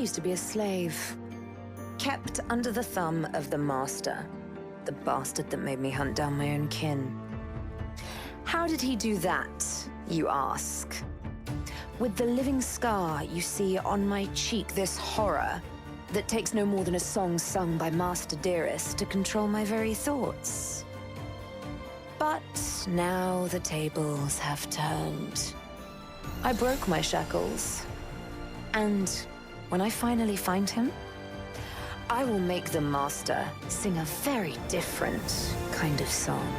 used to be a slave, kept under the thumb of the master, the bastard that made me hunt down my own kin. How did he do that, you ask? With the living scar you see on my cheek, this horror that takes no more than a song sung by Master Dearest to control my very thoughts. But now the tables have turned. I broke my shackles, and when I finally find him, I will make the Master sing a very different kind of song.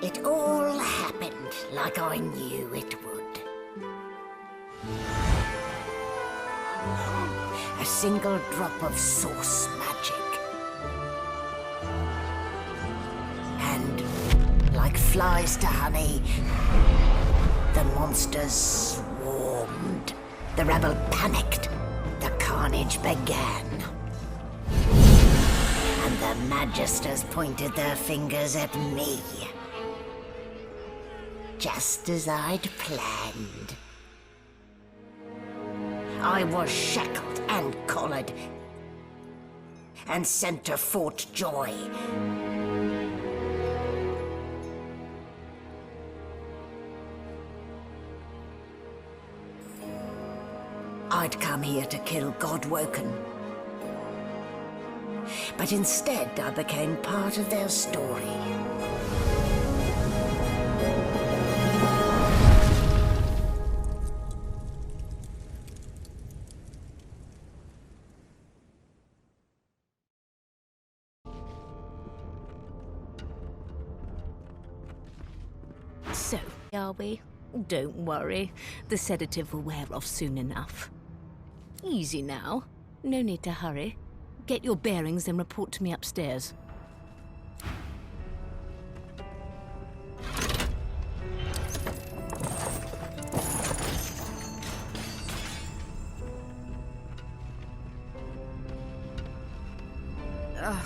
It all happened like I knew it would. A single drop of source magic. And, like flies to honey, the monsters swarmed. The rebel panicked. The carnage began. And the Magisters pointed their fingers at me. Just as I'd planned. I was shackled and collared, and sent to Fort Joy. I'd come here to kill Godwoken. But instead I became part of their story. So, are we? Don't worry. The sedative will wear off soon enough. Easy now. No need to hurry. Get your bearings and report to me upstairs. Ugh,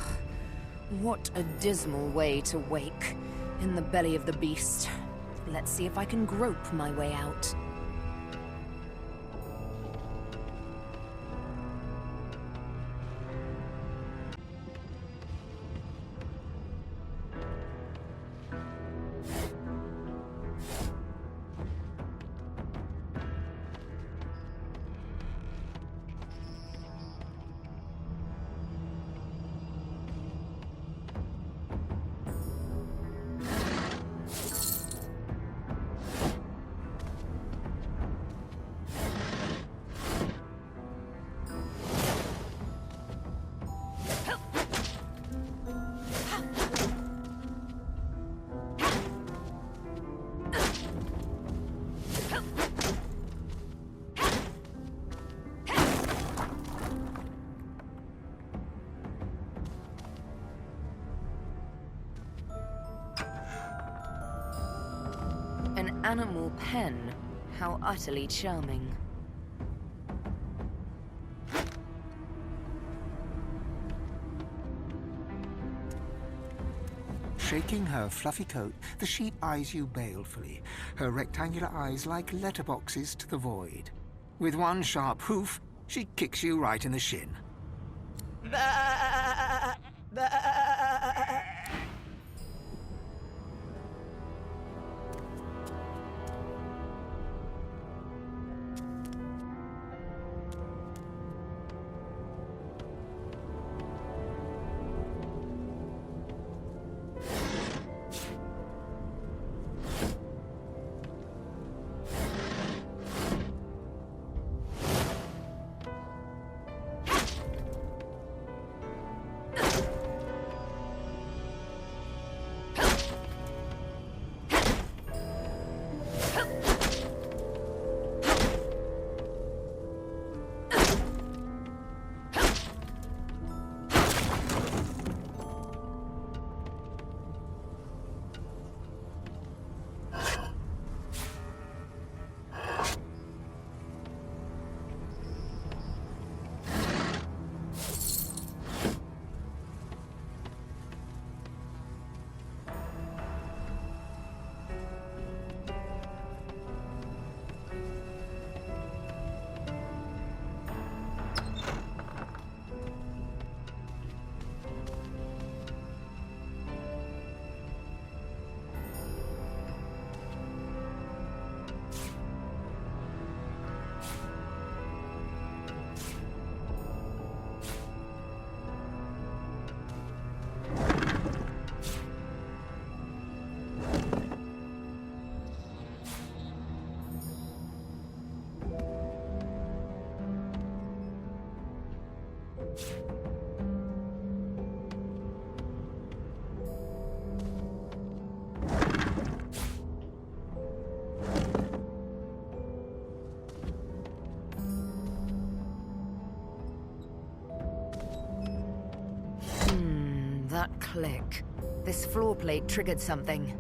what a dismal way to wake, in the belly of the beast. Let's see if I can grope my way out. An animal pen? How utterly charming. Shaking her fluffy coat, the sheep eyes you balefully, her rectangular eyes like letterboxes to the void. With one sharp hoof, she kicks you right in the shin. Click. This floor plate triggered something.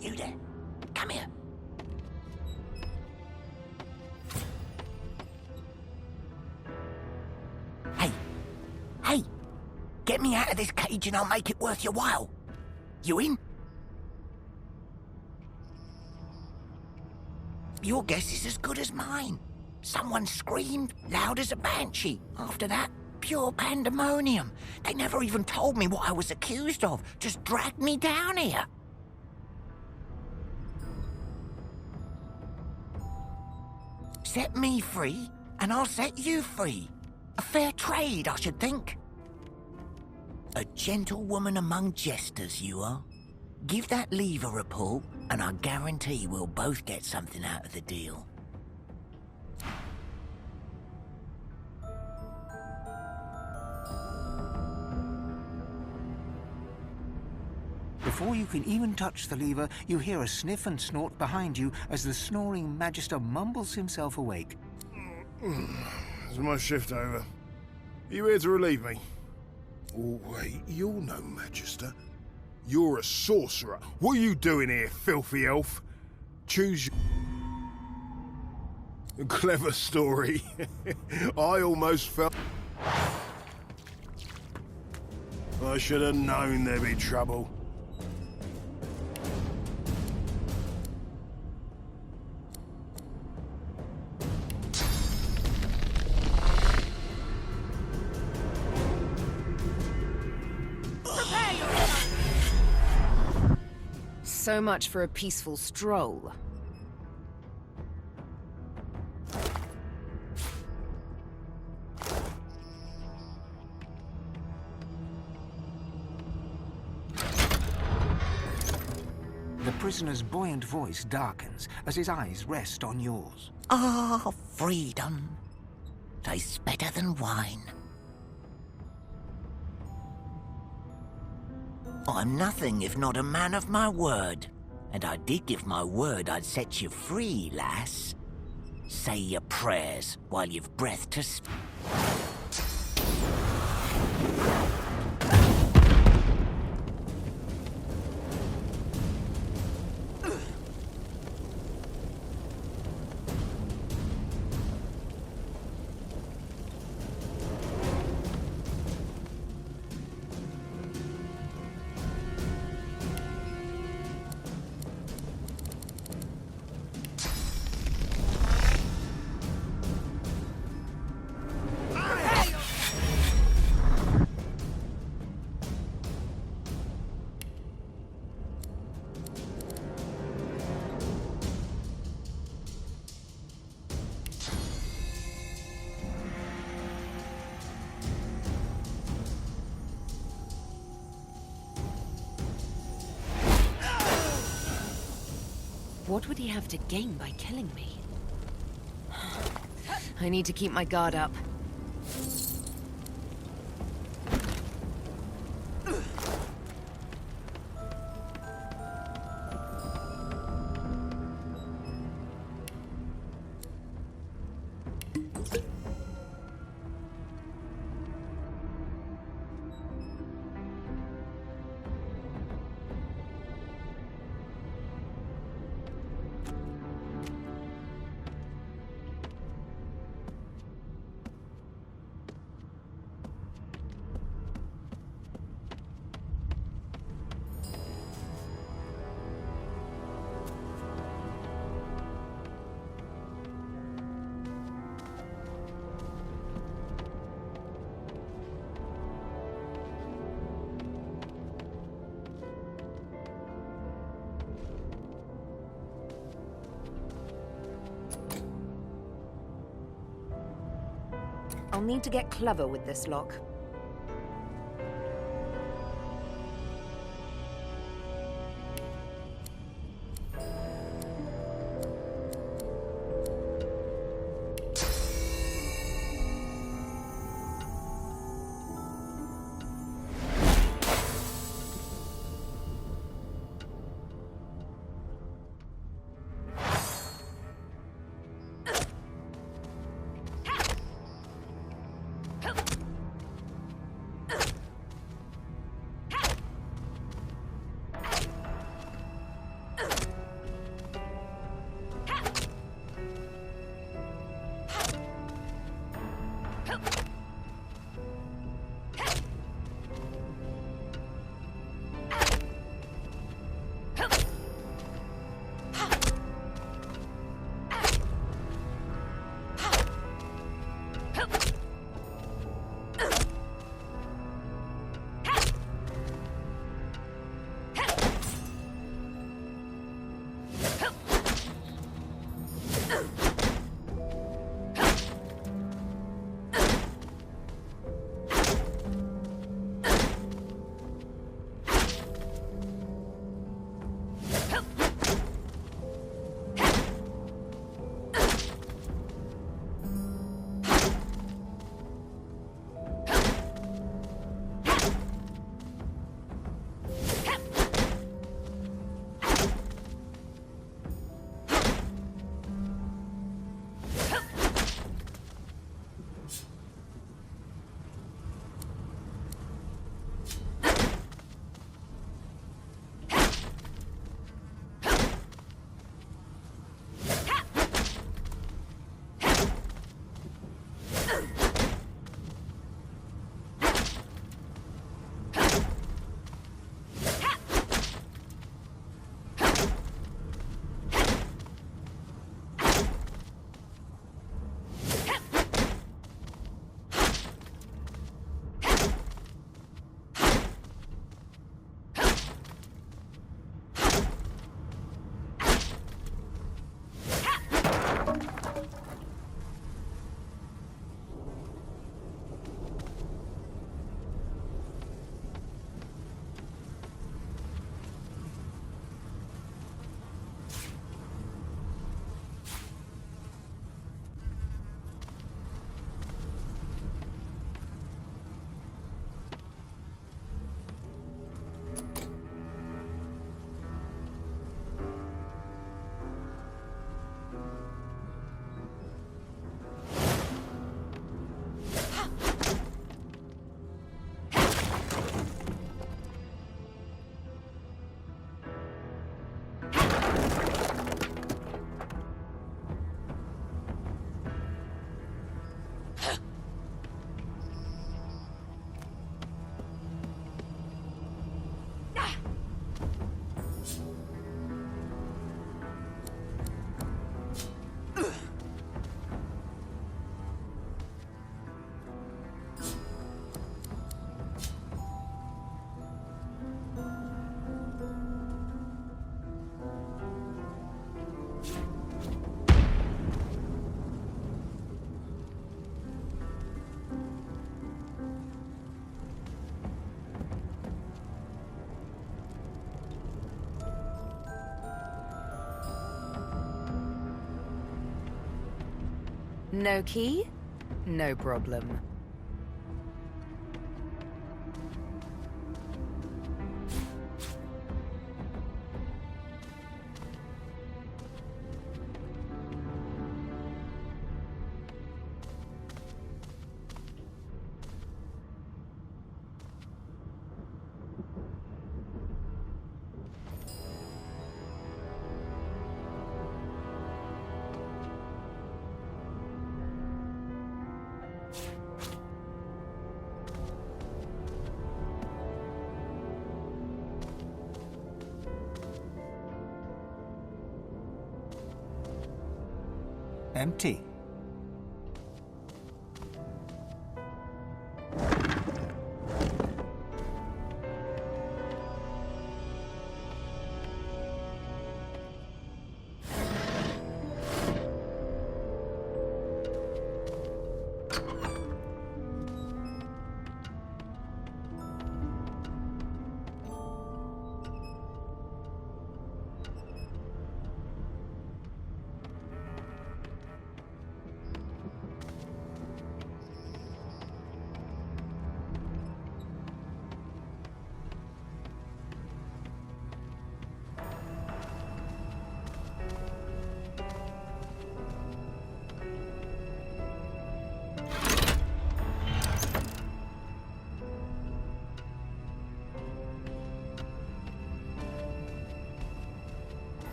You there? Come here. Hey! Hey! Get me out of this cage and I'll make it worth your while. You in? Your guess is as good as mine. Someone screamed loud as a banshee. After that, pure pandemonium. They never even told me what I was accused of. Just dragged me down here. Set me free, and I'll set you free. A fair trade, I should think. A gentlewoman among jesters, you are. Give that lever a pull, and I guarantee we'll both get something out of the deal. Before you can even touch the lever, you hear a sniff and snort behind you as the snoring Magister mumbles himself awake. Is my shift over? Are you here to relieve me? Oh, wait, you're no Magister. You're a sorcerer. What are you doing here, filthy elf? Choose your... Clever story. I almost felt... I should have known there'd be trouble. So much for a peaceful stroll. The prisoner's buoyant voice darkens as his eyes rest on yours. Ah, freedom. Tastes better than wine. I'm nothing if not a man of my word. And I did give my word I'd set you free, lass. Say your prayers while you've breath to speak. What would he have to gain by killing me? I need to keep my guard up. I'll need to get clever with this lock. No key? No problem. Empty.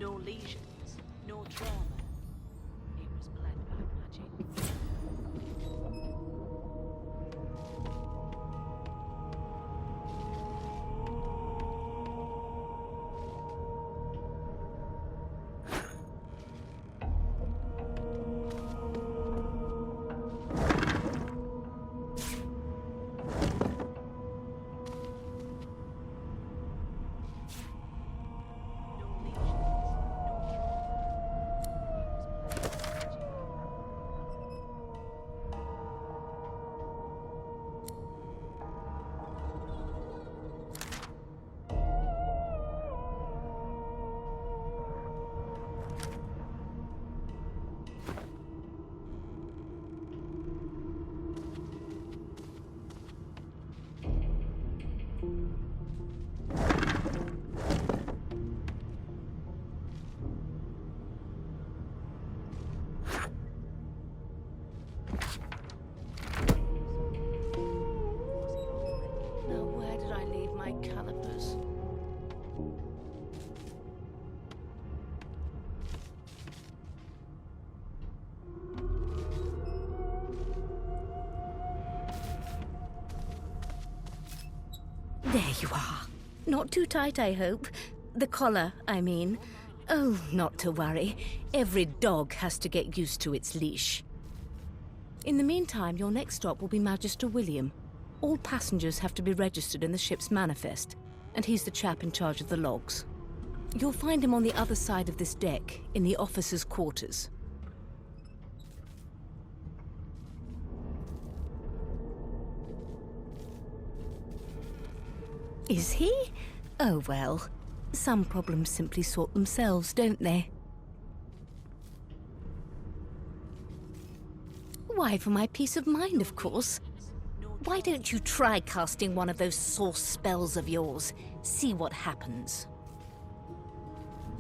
No lesions, no trauma. It was bled by magic. Now, where did I leave my calipers? There you are. Not too tight, I hope. The collar, I mean. Oh, not to worry. Every dog has to get used to its leash. In the meantime, your next stop will be Magister William. All passengers have to be registered in the ship's manifest, and he's the chap in charge of the logs. You'll find him on the other side of this deck, in the officers' quarters. Is he? Oh well. Some problems simply sort themselves, don't they? Why, for my peace of mind, of course. Why don't you try casting one of those source spells of yours? See what happens.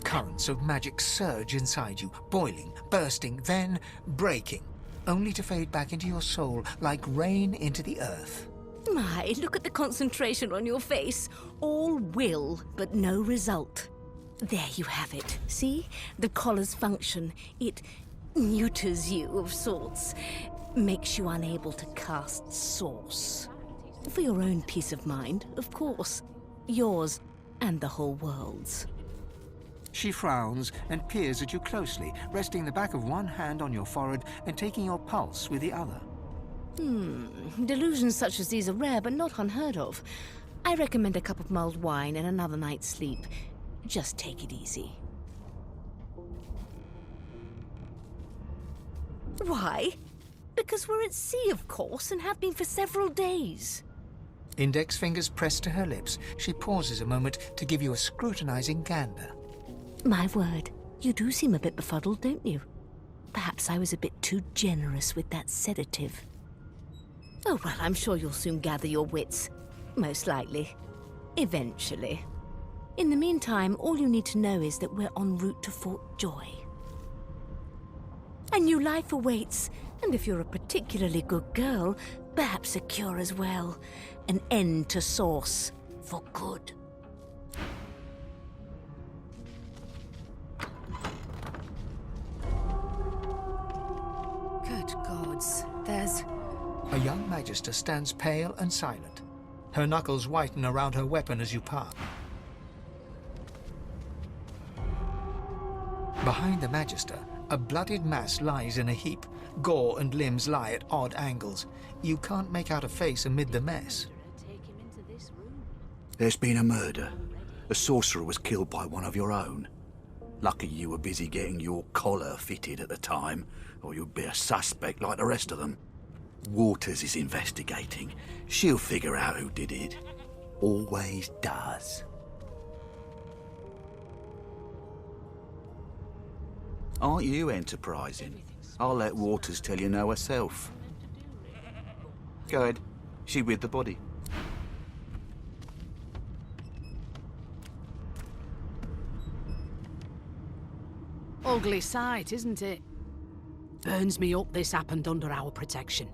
Currents of magic surge inside you, boiling, bursting, then breaking, only to fade back into your soul like rain into the earth. My, look at the concentration on your face. All will, but no result. There you have it. See? The collar's function. It neuters you of sorts. Makes you unable to cast source. For your own peace of mind, of course. Yours and the whole world's. She frowns and peers at you closely, resting the back of one hand on your forehead and taking your pulse with the other. Delusions such as these are rare, but not unheard of. I recommend a cup of mulled wine and another night's sleep. Just take it easy. Why? Because we're at sea, of course, and have been for several days. Index fingers pressed to her lips, she pauses a moment to give you a scrutinizing gander. My word, you do seem a bit befuddled, don't you? Perhaps I was a bit too generous with that sedative. Oh, well, I'm sure you'll soon gather your wits. Most likely. Eventually. In the meantime, all you need to know is that we're en route to Fort Joy. A new life awaits, and if you're a particularly good girl, perhaps a cure as well. An end to Source. For good. Good gods. There's... A young magister stands pale and silent. Her knuckles whiten around her weapon as you pass. Behind the magister, a bloodied mass lies in a heap. Gore and limbs lie at odd angles. You can't make out a face amid the mess. There's been a murder. A sorcerer was killed by one of your own. Lucky you were busy getting your collar fitted at the time, or you'd be a suspect like the rest of them. Waters is investigating. She'll figure out who did it. Always does. Aren't you enterprising? I'll let Waters tell you no herself. Go ahead. She with the body. Ugly sight, isn't it? Burns me up this happened under our protection.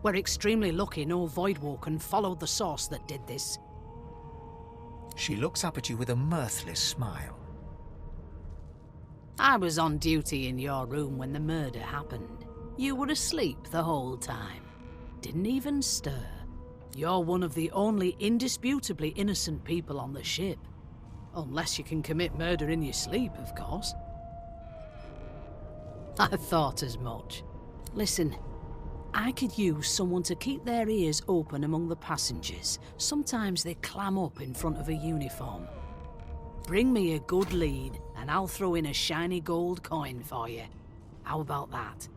We're extremely lucky no Voidwalker followed the source that did this. She looks up at you with a mirthless smile. I was on duty in your room when the murder happened. You were asleep the whole time. Didn't even stir. You're one of the only indisputably innocent people on the ship. Unless you can commit murder in your sleep, of course. I thought as much. Listen, I could use someone to keep their ears open among the passengers. Sometimes they clam up in front of a uniform. Bring me a good lead, and I'll throw in a shiny gold coin for you. How about that?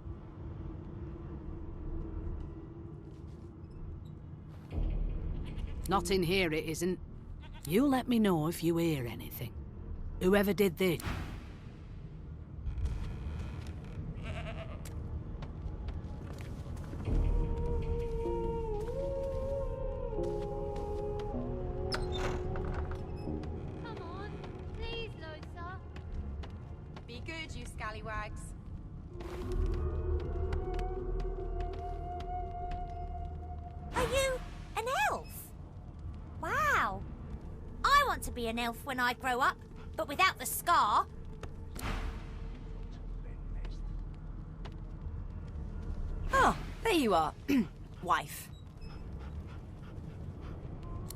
Not in here, it isn't. You let me know if you hear anything. Whoever did this... Good, you scallywags. Are you an elf? Wow. I want to be an elf when I grow up, but without the scar. Oh, there you are, wife.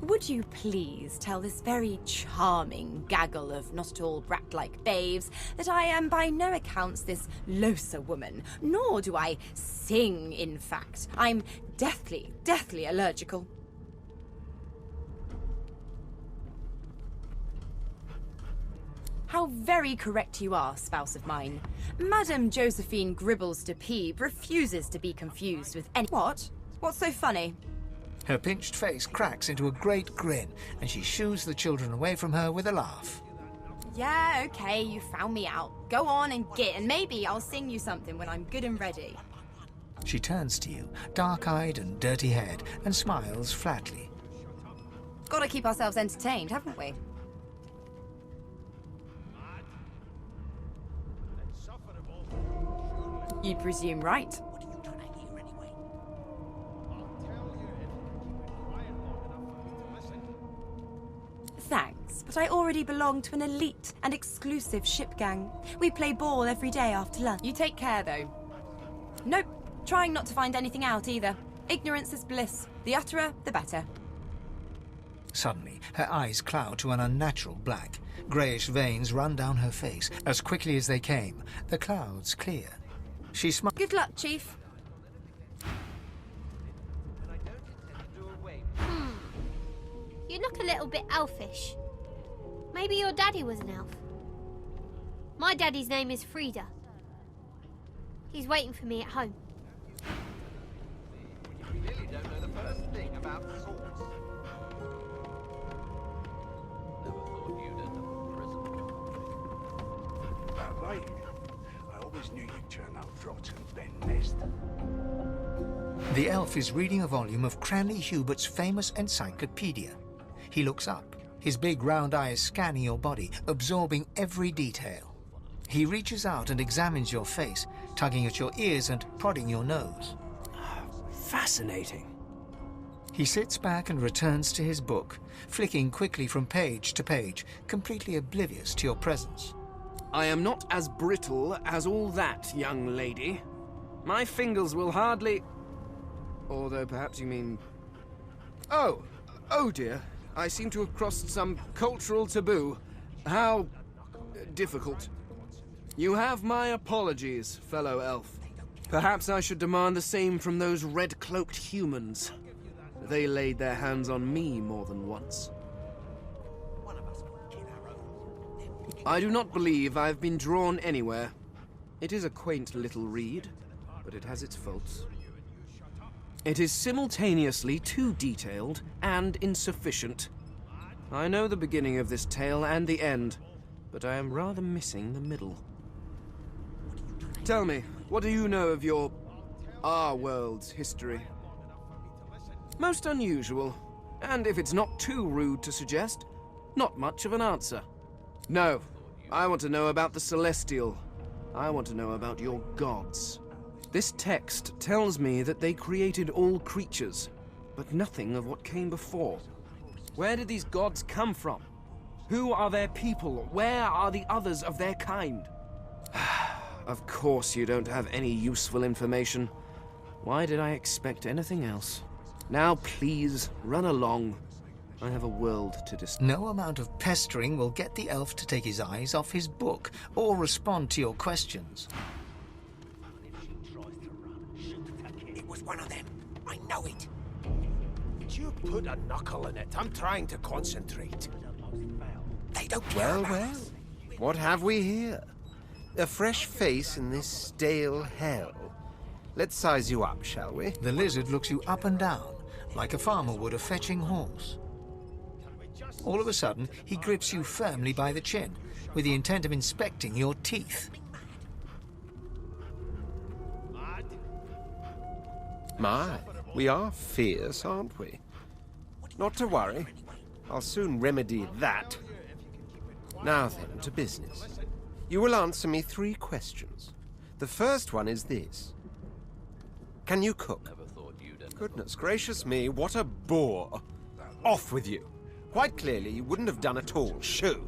Would you please tell this very charming gaggle of not-at-all brat-like babes that I am by no accounts this Losa woman, nor do I sing, in fact. I'm deathly allergical. How very correct you are, spouse of mine. Madame Josephine Gribbles de Peeb refuses to be confused with any— What? What's so funny? Her pinched face cracks into a great grin, and she shoos the children away from her with a laugh. Yeah, okay, you found me out. Go on and get, and maybe I'll sing you something when I'm good and ready. She turns to you, dark-eyed and dirty-haired, and smiles flatly. Gotta keep ourselves entertained, haven't we? You presume right. Thanks, but I already belong to an elite and exclusive ship gang. We play ball every day after lunch. You take care, though. Nope, trying not to find anything out either. Ignorance is bliss. The utterer, the better. Suddenly, her eyes cloud to an unnatural black. Greyish veins run down her face. As quickly as they came, the clouds clear. She smiles. Good luck, Chief. You look a little bit elfish. Maybe your daddy was an elf. My daddy's name is Frida. He's waiting for me at home. You really don't know the first thing about swords. Never thought you'd end up in prison. That right. I always knew you'd turn out rotten, Ben Nest. The elf is reading a volume of Cranley Hubert's famous encyclopedia. He looks up, his big round eyes scanning your body, absorbing every detail. He reaches out and examines your face, tugging at your ears and prodding your nose. Fascinating. He sits back and returns to his book, flicking quickly from page to page, completely oblivious to your presence. I am not as brittle as all that, young lady. My fingers will hardly... Although perhaps you mean... Oh dear. I seem to have crossed some cultural taboo. How... difficult. You have my apologies, fellow elf. Perhaps I should demand the same from those red-cloaked humans. They laid their hands on me more than once. I do not believe I've been drawn anywhere. It is a quaint little read, but it has its faults. It is simultaneously too detailed and insufficient. I know the beginning of this tale and the end, but I am rather missing the middle. Tell me, what do you know of our world's history? Most unusual, and if it's not too rude to suggest, not much of an answer. No, I want to know about the Celestial. I want to know about your gods. This text tells me that they created all creatures, but nothing of what came before. Where did these gods come from? Who are their people? Where are the others of their kind? Of course you don't have any useful information. Why did I expect anything else? Now please, run along. I have a world to discuss. No amount of pestering will get the elf to take his eyes off his book or respond to your questions. It was one of them. I know it. Would you put a knuckle in it? I'm trying to concentrate. They don't care about us. What have we here? A fresh face in this stale hell. Let's size you up, shall we? The lizard looks you up and down, like a farmer would a fetching horse. All of a sudden, he grips you firmly by the chin, with the intent of inspecting your teeth. My, we are fierce, aren't we? Not to worry. I'll soon remedy that. Now then, to business. You will answer me 3 questions. The first one is this. Can you cook? Goodness gracious me, what a bore. Off with you. Quite clearly, you wouldn't have done at all. Shoo.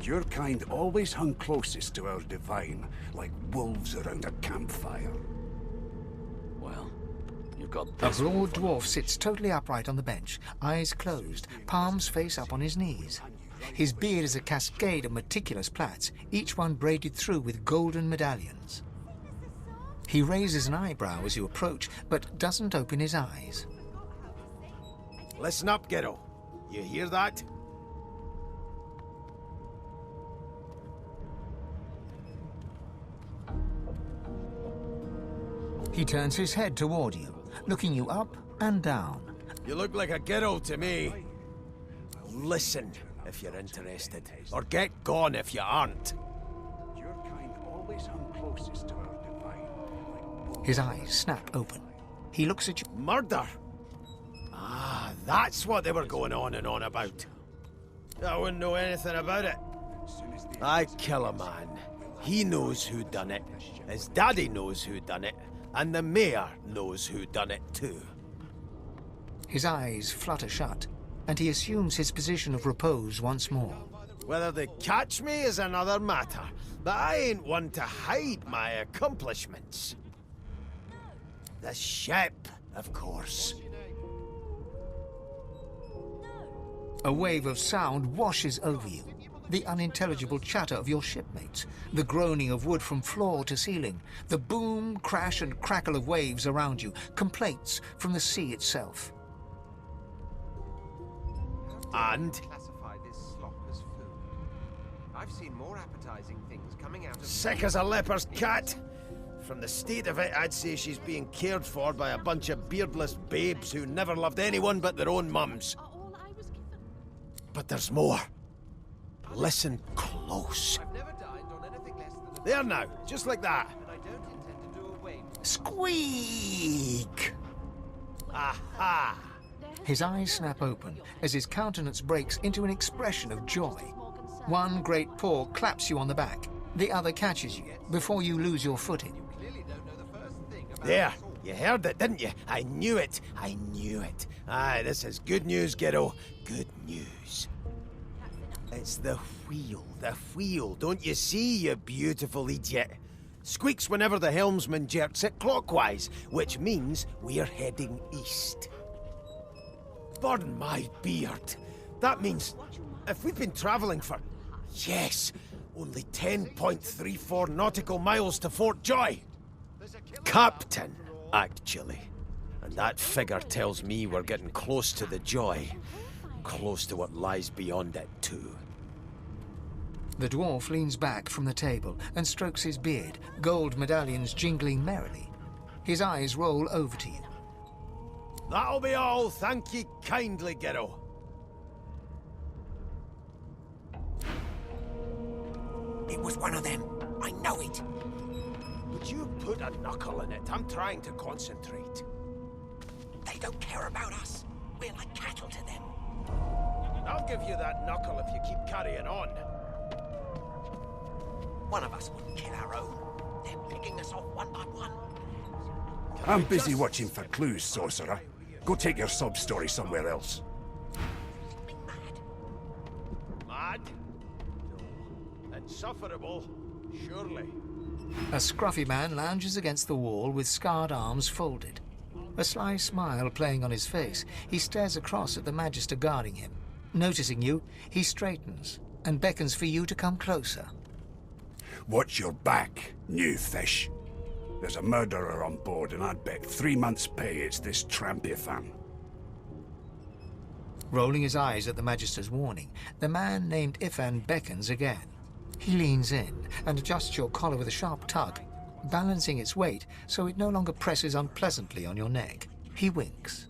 Your kind always hung closest to our divine, like wolves around a campfire. Well, you've got A broad dwarf sits totally upright on the bench, eyes closed, palms face up on his knees. His beard is a cascade of meticulous plaits, each one braided through with golden medallions. He raises an eyebrow as you approach, but doesn't open his eyes. Listen up, kiddo. You hear that? He turns his head toward you, looking you up and down. You look like a kiddo to me. Listen, if you're interested. Or get gone if you aren't. Your kind always hung closest to our divine. His eyes snap open. He looks at you. Murder? Ah, that's what they were going on and on about. I wouldn't know anything about it. I kill a man. He knows who done it. His daddy knows who done it. And the mayor knows who done it too. His eyes flutter shut, and he assumes his position of repose once more. Whether they catch me is another matter, but I ain't one to hide my accomplishments. The ship, of course. A wave of sound washes over you. The unintelligible chatter of your shipmates, the groaning of wood from floor to ceiling, the boom, crash and crackle of waves around you, complaints from the sea itself. And? Classify this slop as food. I've seen more appetizing things coming out of... Sick as a leper's cat. From the state of it, I'd say she's being cared for by a bunch of beardless babes who never loved anyone but their own mums. But there's more. Listen close. There now, just like that. Squeak! Aha! His eyes snap open as his countenance breaks into an expression of joy. One great paw claps you on the back. The other catches you before you lose your footing. There, you heard it, didn't you? I knew it. I knew it. Aye, this is good news, kiddo. Good news. It's the wheel, don't you see, you beautiful idiot? Squeaks whenever the helmsman jerks it clockwise, which means we're heading east. Burn my beard. That means if we've been travelling for, yes, only 10.34 nautical miles to Fort Joy. Captain, actually. And that figure tells me we're getting close to the Joy. Close to what lies beyond it, too. The dwarf leans back from the table and strokes his beard, gold medallions jingling merrily. His eyes roll over to you. That'll be all, thank ye kindly, kiddo. It was one of them. I know it. Would you put a knuckle in it? I'm trying to concentrate. They don't care about us. We're like cattle to them. I'll give you that knuckle if you keep carrying on. One of us wouldn't kill our own. They're picking us off one by one. I'm busy watching for clues, sorcerer. Go take your sub-story somewhere else. Mad? No. And Insufferable, surely. A scruffy man lounges against the wall with scarred arms folded. A sly smile playing on his face, he stares across at the Magister guarding him. Noticing you, he straightens and beckons for you to come closer. Watch your back, new fish. There's a murderer on board, and I'd bet 3 months' pay it's this trampy fan. Rolling his eyes at the Magister's warning, the man named Ifan beckons again. He leans in and adjusts your collar with a sharp tug, balancing its weight so it no longer presses unpleasantly on your neck. He winks.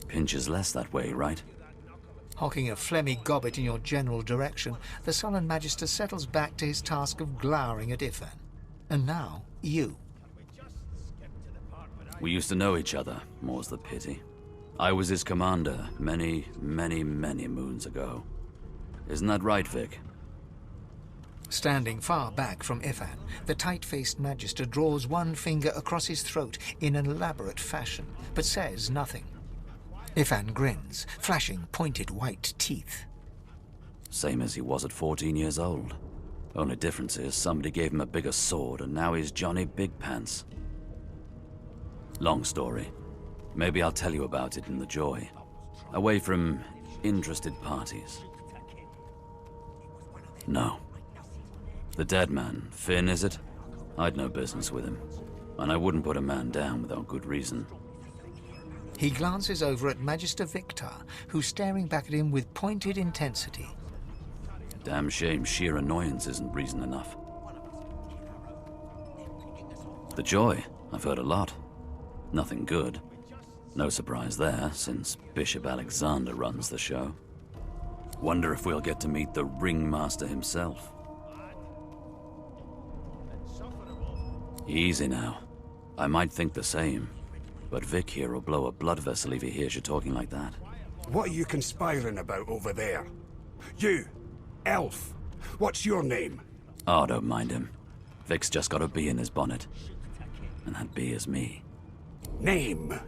Pinches less that way, right? Hocking a phlegmy gobbet in your general direction, the sullen Magister settles back to his task of glowering at Ifan. And now, you. We used to know each other, more's the pity. I was his commander many, many, many moons ago. Isn't that right, Vic? Standing far back from Ifan, the tight-faced Magister draws one finger across his throat in an elaborate fashion, but says nothing. Ifan grins, flashing pointed white teeth. Same as he was at 14 years old. Only difference is somebody gave him a bigger sword and now he's Johnny Big Pants. Long story. Maybe I'll tell you about it in the Joy. Away from interested parties. No. The dead man, Finn, is it? I'd no business with him. And I wouldn't put a man down without good reason. He glances over at Magister Victor, who's staring back at him with pointed intensity. Damn shame sheer annoyance isn't reason enough. The Joy, I've heard a lot. Nothing good. No surprise there, since Bishop Alexander runs the show. Wonder if we'll get to meet the Ringmaster himself. Easy now. I might think the same, but Vic here will blow a blood vessel if he hears you talking like that. What are you conspiring about over there? You, elf, what's your name? Oh, don't mind him. Vic's just got a bee in his bonnet. And that bee is me. Name?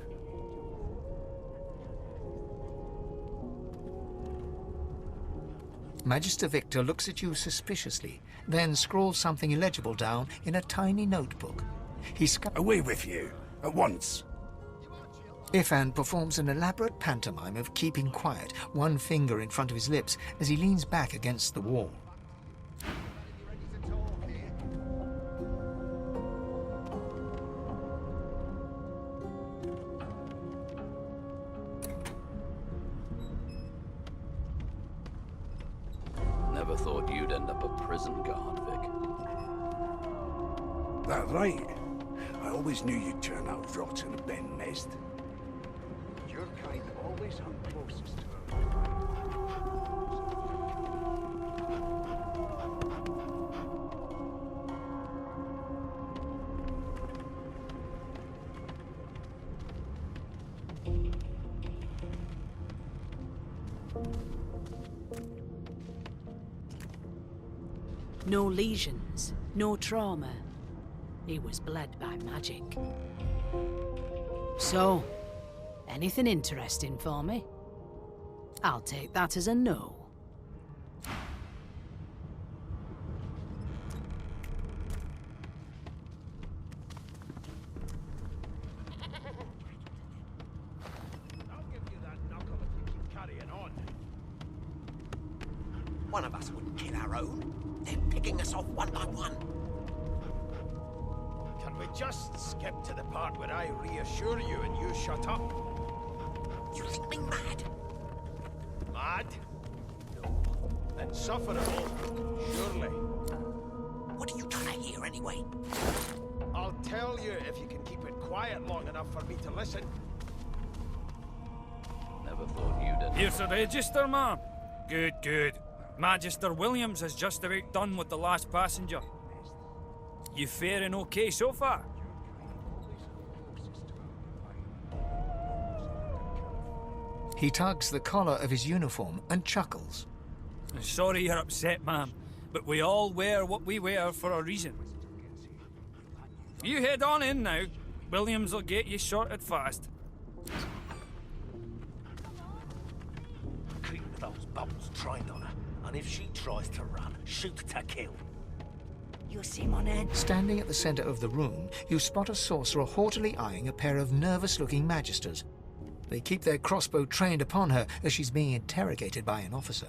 Magister Victor looks at you suspiciously, then scrawls something illegible down in a tiny notebook. Away with you, at once. Ifan performs an elaborate pantomime of keeping quiet, one finger in front of his lips as he leans back against the wall. Never thought you'd end up a prison guard, Vic. That right? I always knew you'd turn out rot in a Ben nest. Your kind always hung closest to No lesions, no trauma. He was bled by magic. So, anything interesting for me? I'll take that as a no. One of us wouldn't kill our own. They're picking us off one by one. Can we just skip to the part where I reassure you and you shut up? You think me mad? Mad? No. Insufferable? Surely. What are you trying to hear anyway? I'll tell you if you can keep it quiet long enough for me to listen. Never thought you'd end. Here's the register, ma'am. Good, good. Magister Williams has just about done with the last passenger. You faring okay so far? He tugs the collar of his uniform and chuckles. Sorry you're upset, ma'am, but we all wear what we wear for a reason. You head on in now. Williams will get you sorted fast. those bolts trained on her, and if she tries to run, shoot to kill. You seem on edge. Standing at the center of the room, you spot a sorcerer haughtily eyeing a pair of nervous-looking magisters. They keep their crossbow trained upon her as she's being interrogated by an officer.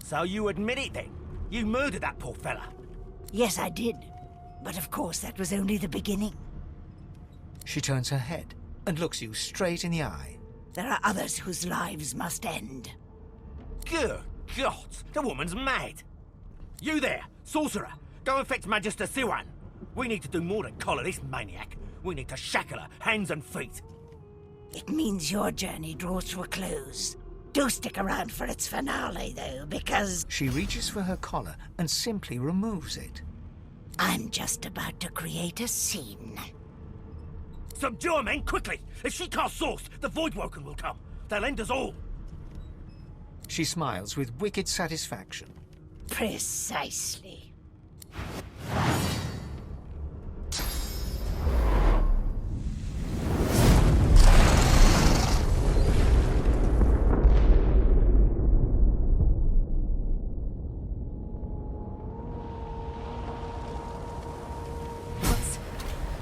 So you admit it then? You murdered that poor fella? Yes, I did. But of course, that was only the beginning. She turns her head and looks you straight in the eye. There are others whose lives must end. Good God, the woman's mad. You there, sorcerer, go and fetch Magister Siwan. We need to do more than collar this maniac. We need to shackle her, hands and feet. It means your journey draws to a close. Do stick around for its finale, though, because... She reaches for her collar and simply removes it. I'm just about to create a scene. Subdue her, men, quickly! If she casts Source, the Voidwoken will come. They'll end us all. She smiles with wicked satisfaction. Precisely.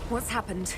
What's happened?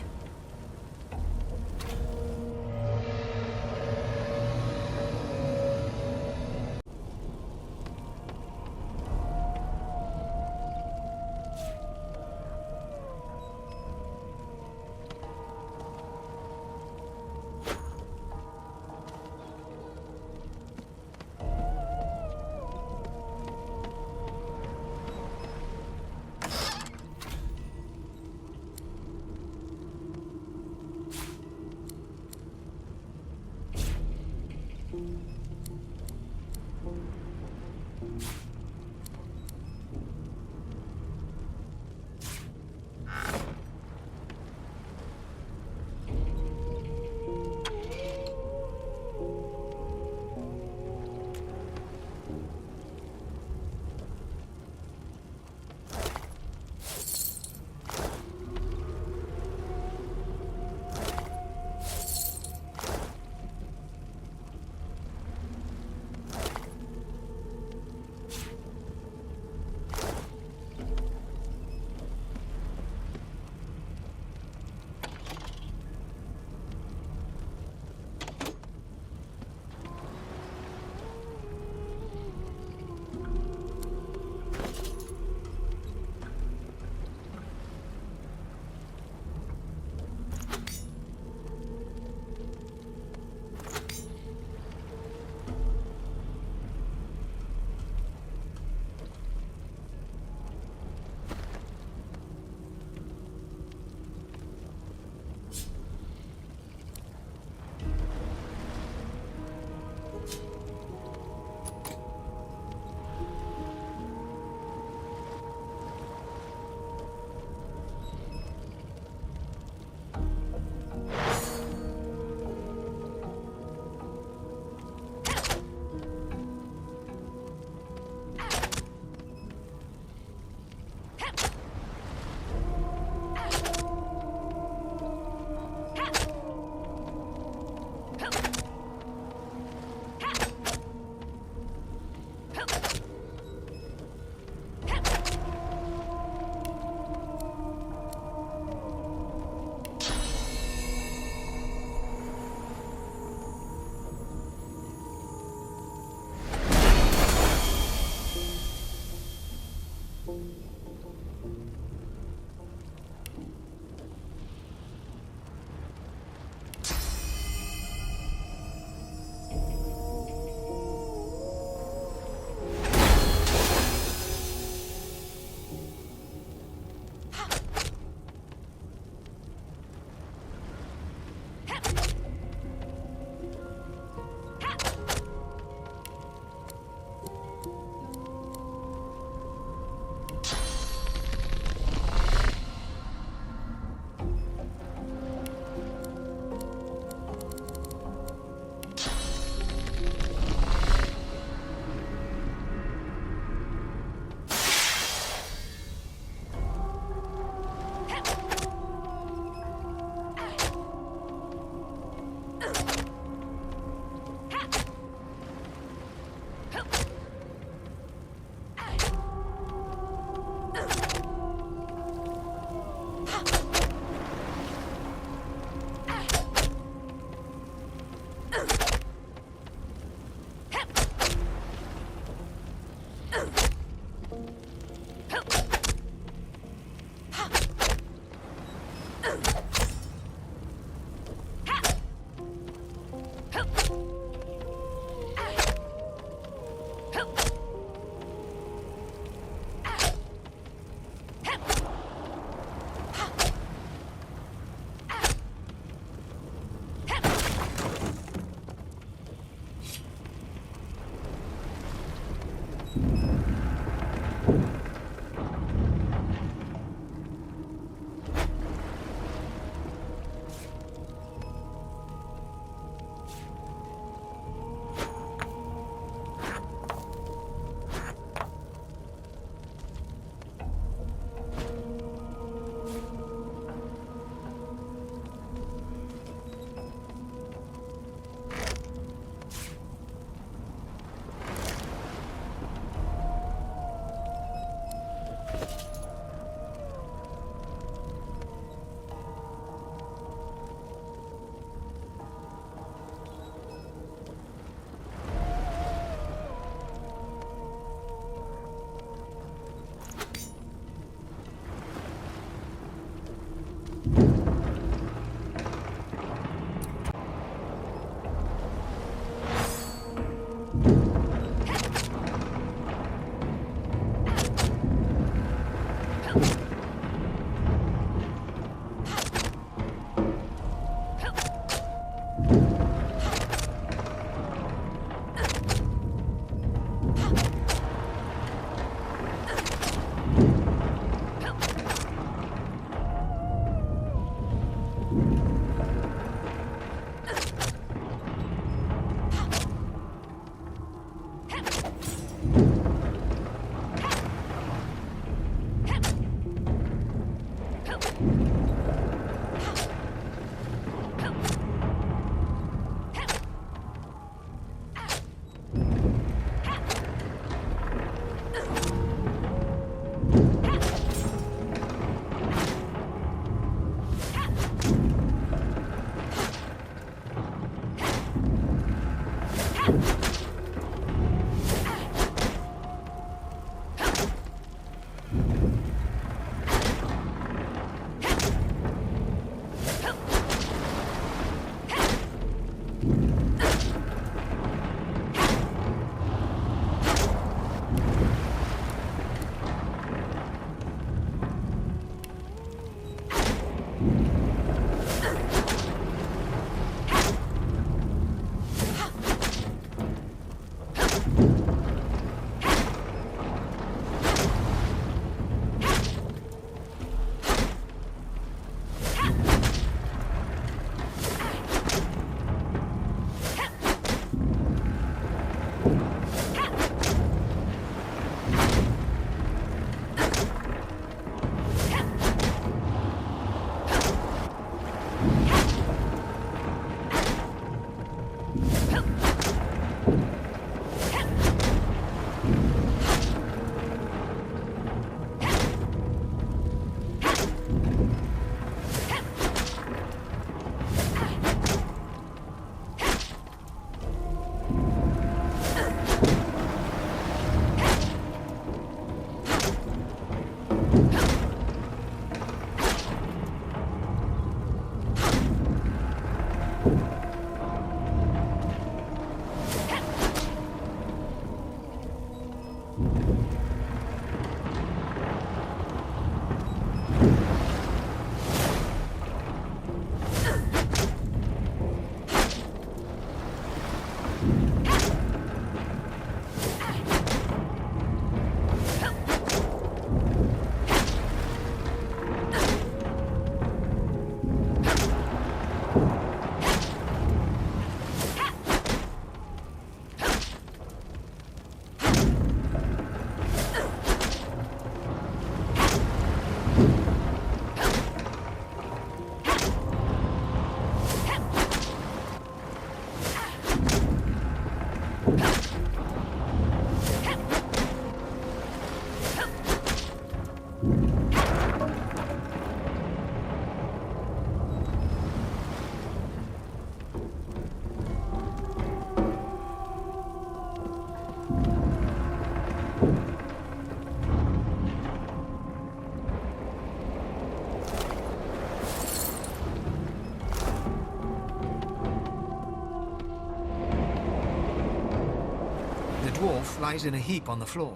lies in a heap on the floor,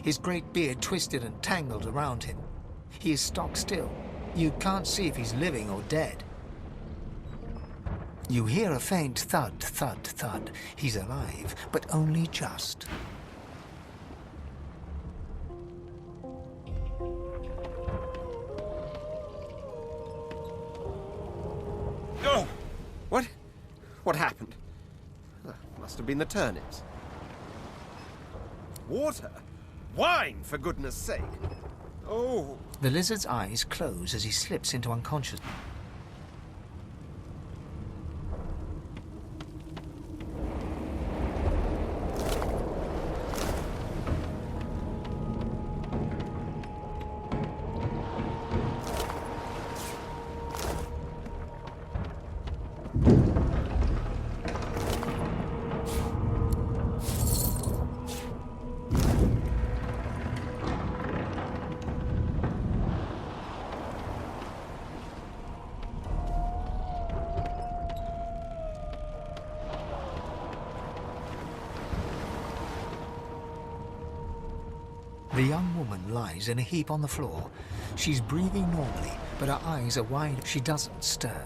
his great beard twisted and tangled around him. He is stock still. You can't see if he's living or dead. You hear a faint thud, thud, thud. He's alive, but only just. Oh! What happened? Must have been the turnips. Water? Wine, for goodness sake! Oh! The lizard's eyes close as he slips into unconsciousness. The young woman lies in a heap on the floor. She's breathing normally, but her eyes are wide. She doesn't stir.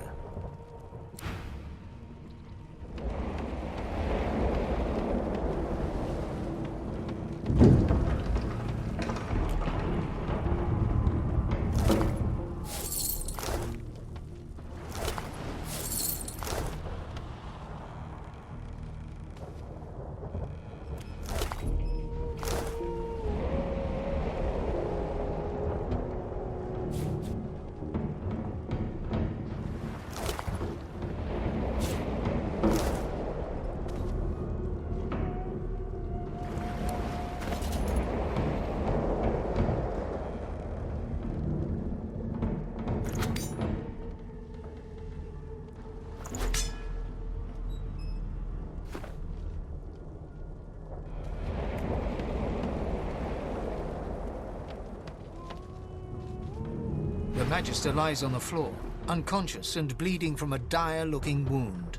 The Magister lies on the floor, unconscious and bleeding from a dire-looking wound.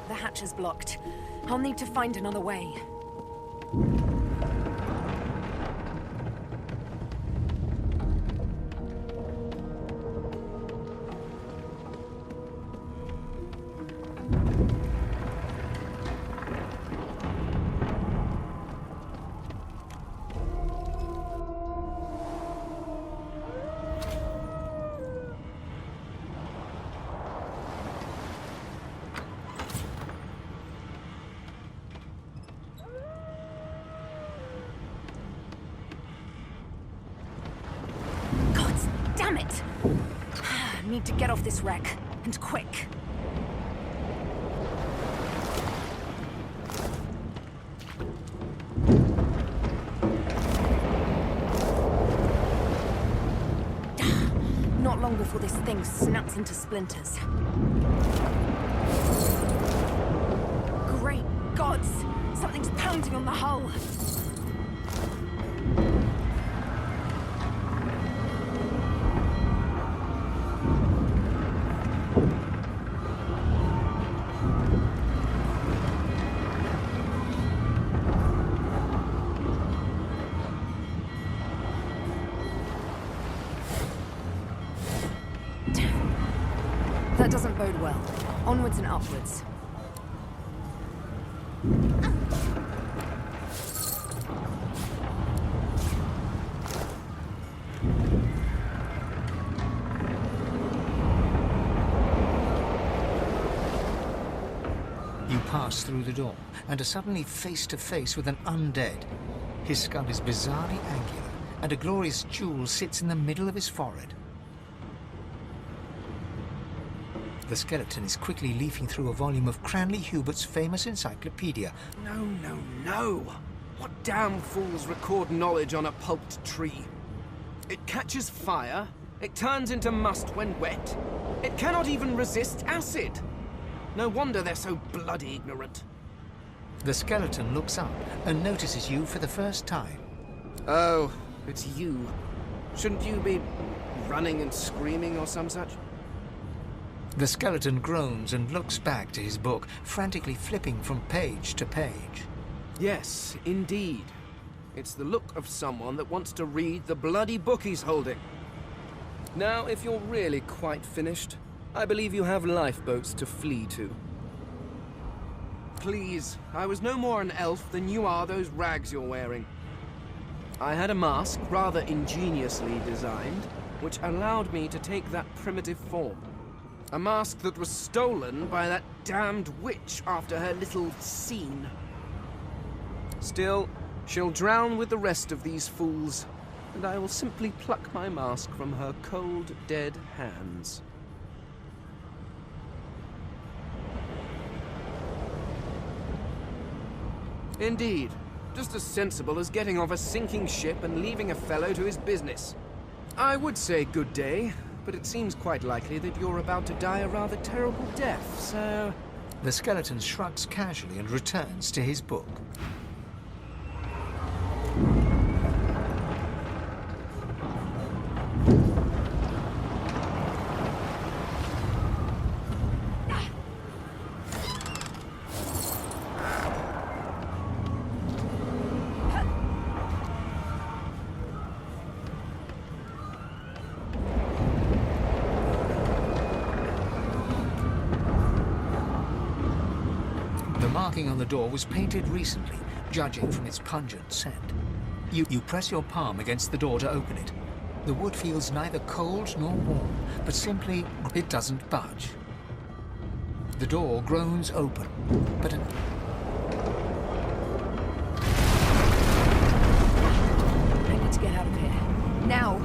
The hatch is blocked. I'll need to find another way. Damn it! I need to get off this wreck, and quick. Not long before this thing snaps into splinters. Great gods! Something's pounding on the hull! That doesn't bode well. Onwards and upwards. You pass through the door and are suddenly face to face with an undead. His skull is bizarrely angular, and a glorious jewel sits in the middle of his forehead. The skeleton is quickly leafing through a volume of Cranley Hubert's famous encyclopedia. No. What damn fools record knowledge on a pulped tree? It catches fire, It turns into must when wet. It cannot even resist acid. No wonder they're so bloody ignorant. The skeleton looks up and notices you for the first time. Oh, it's you. Shouldn't you be running and screaming or some such? The skeleton groans and looks back to his book, frantically flipping from page to page. Yes, indeed. It's the look of someone that wants to read the bloody book he's holding. Now, if you're really quite finished, I believe you have lifeboats to flee to. Please, I was no more an elf than you are those rags you're wearing. I had a mask, rather ingeniously designed, which allowed me to take that primitive form. A mask that was stolen by that damned witch after her little scene. Still, she'll drown with the rest of these fools, and I will simply pluck my mask from her cold, dead hands. Indeed. Just as sensible as getting off a sinking ship and leaving a fellow to his business. I would say good day, but it seems quite likely that you're about to die a rather terrible death, so... The skeleton shrugs casually and returns to his book. The marking on the door was painted recently, judging from its pungent scent. You press your palm against the door to open it. The wood feels neither cold nor warm, but simply it doesn't budge. The door groans open, but I need to get out of here. Now!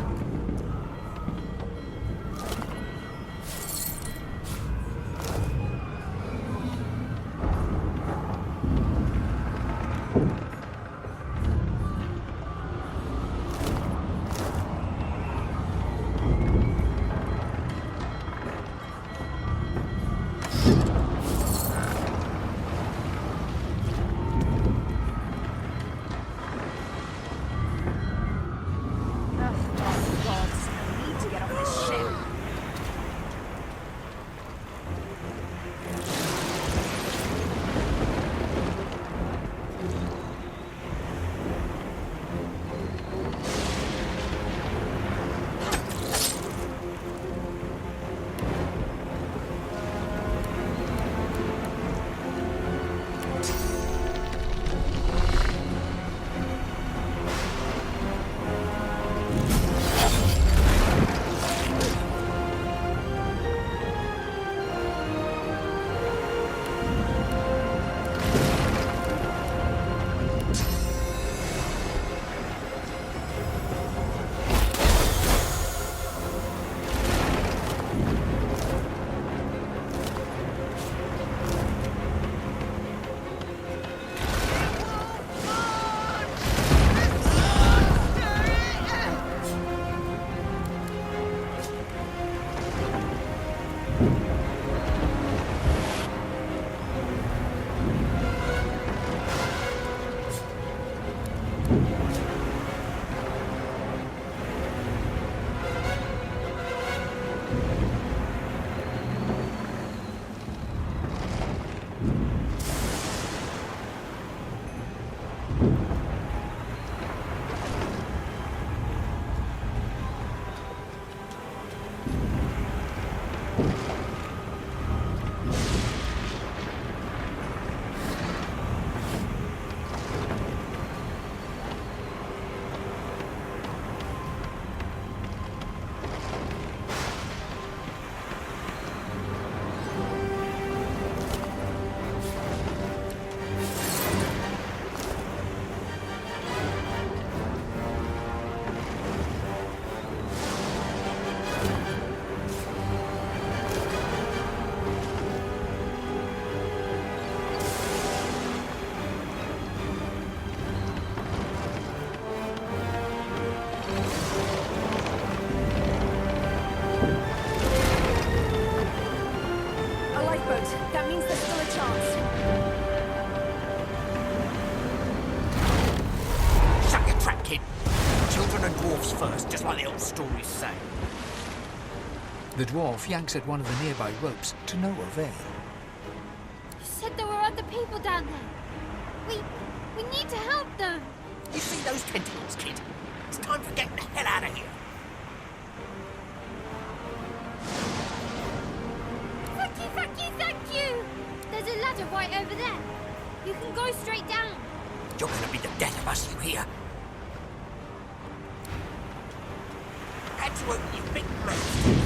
what the old stories say. The dwarf yanks at one of the nearby ropes to no avail. You said there were other people down there. We need to help them. You see those tentacles, kid? It's time for getting the hell out of here. Thank you! There's a ladder right over there. You can go straight down. You're gonna be the death of us, you hear? Had to open your big mouth.